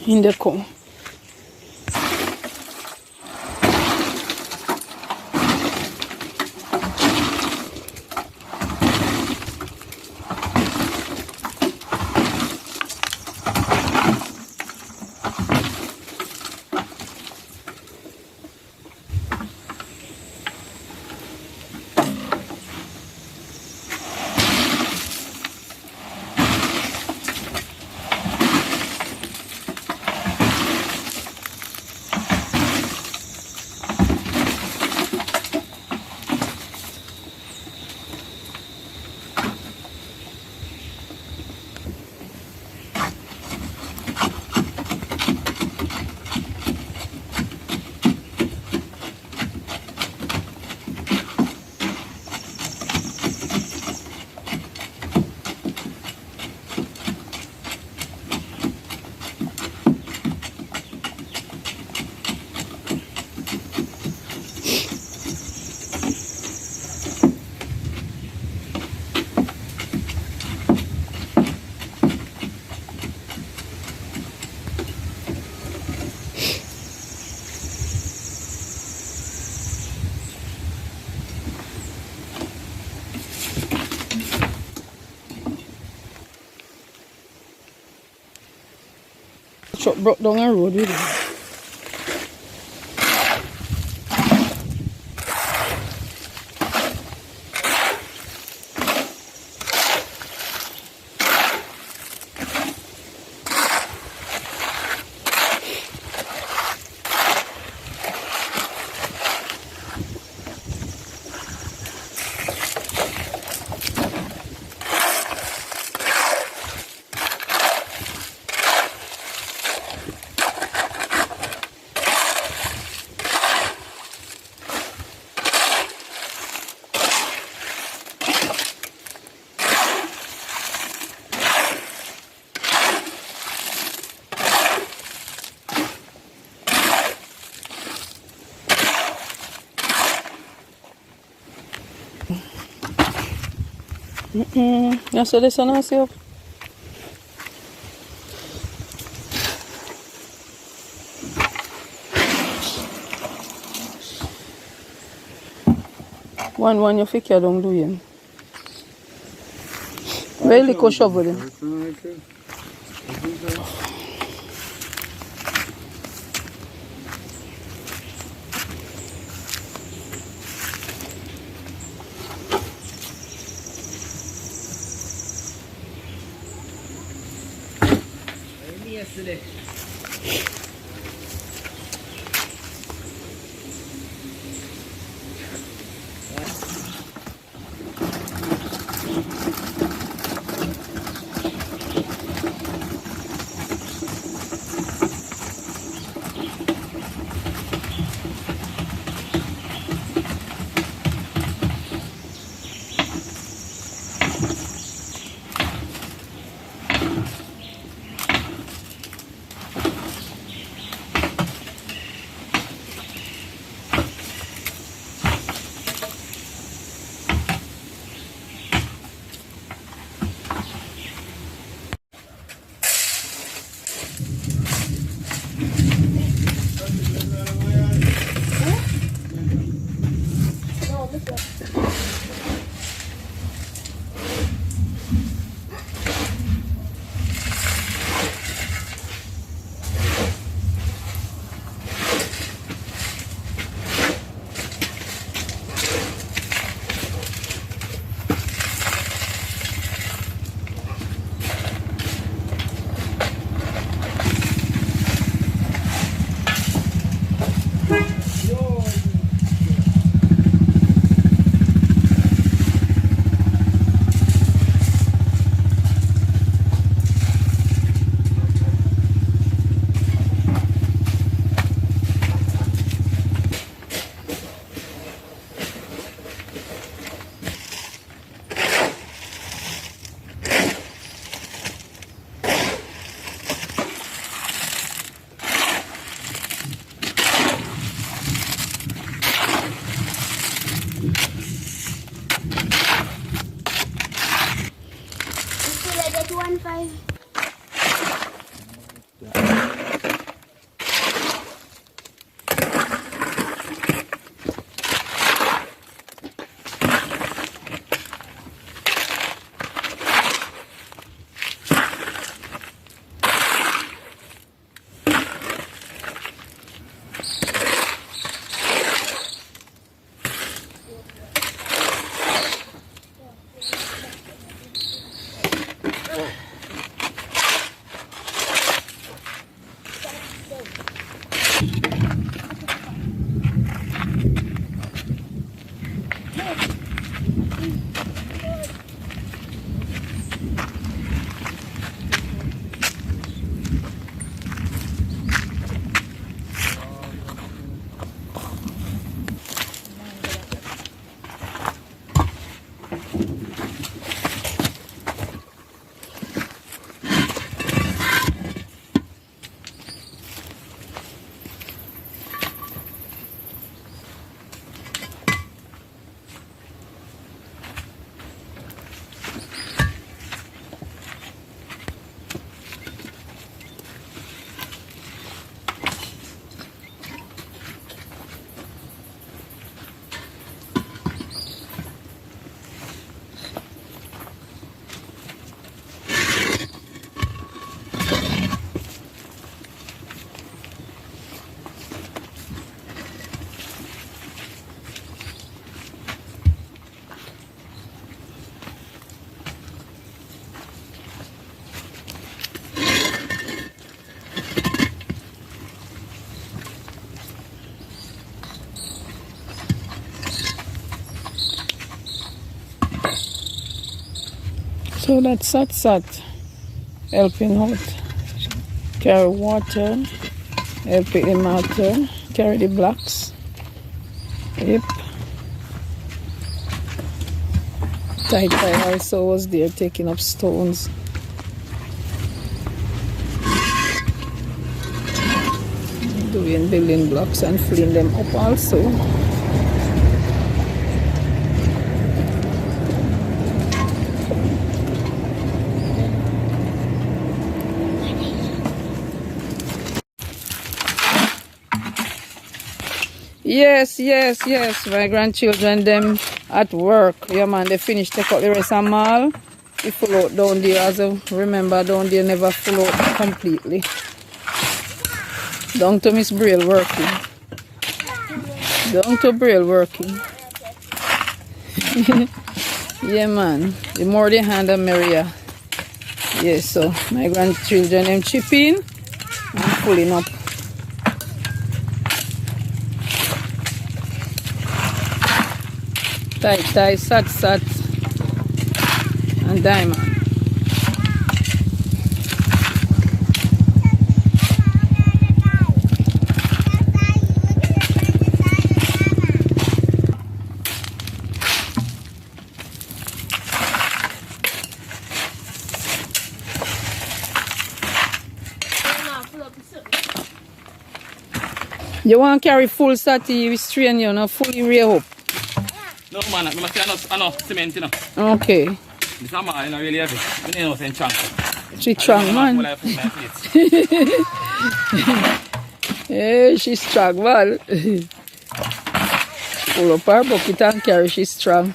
in the car. Truck broke down a road with it. Ya se les ha nacido. One you fake don't do him. Really go shovel them. Yesterday. Still I get 1.5. So that's sat helping out. Carry water, helping him out there. Carry the blocks. Yep. Tai also was there taking up stones. Doing building blocks and filling them up also. Yes. My grandchildren them at work. Yeah man, they finish take out the rest of them all. We full out down there as a, remember down there never full out completely. Down to Miss Braille working. Down to Braille working. Yeah man. The more they hand the merrier. Yes, so my grandchildren them chipping and pulling up. Tai, sat, and diamond. You want to carry full sati with strain, you know, fully rear up. No man, I must say no cement, you know. Okay. This man, you know, really heavy. I know saying chunk. She's strong, man. Yeah, she's strong, man. Pull up her bucket and carry, she's strong.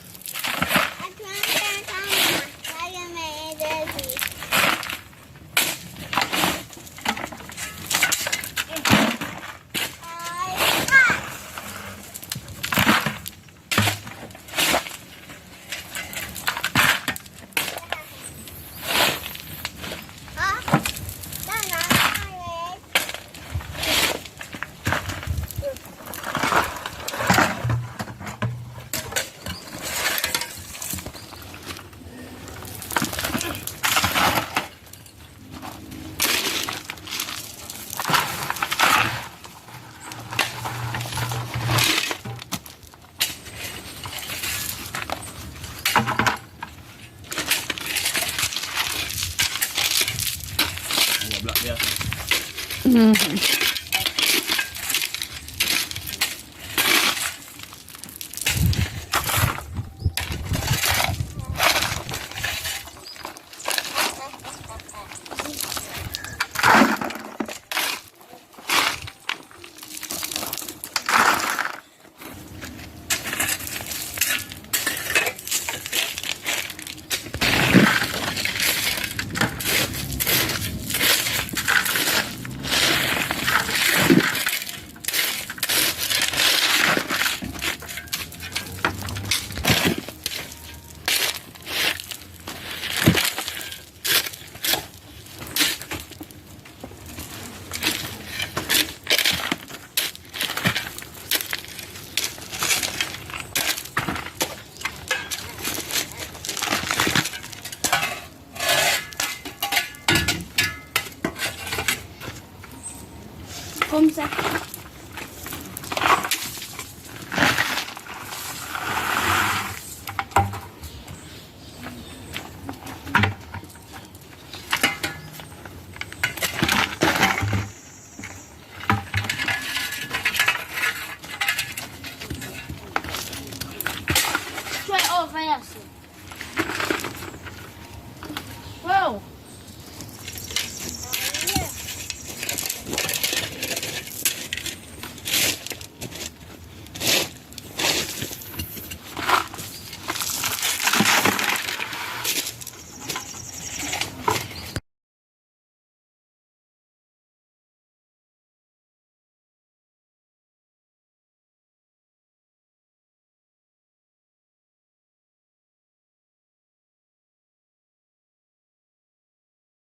Comme ça. Tu es over,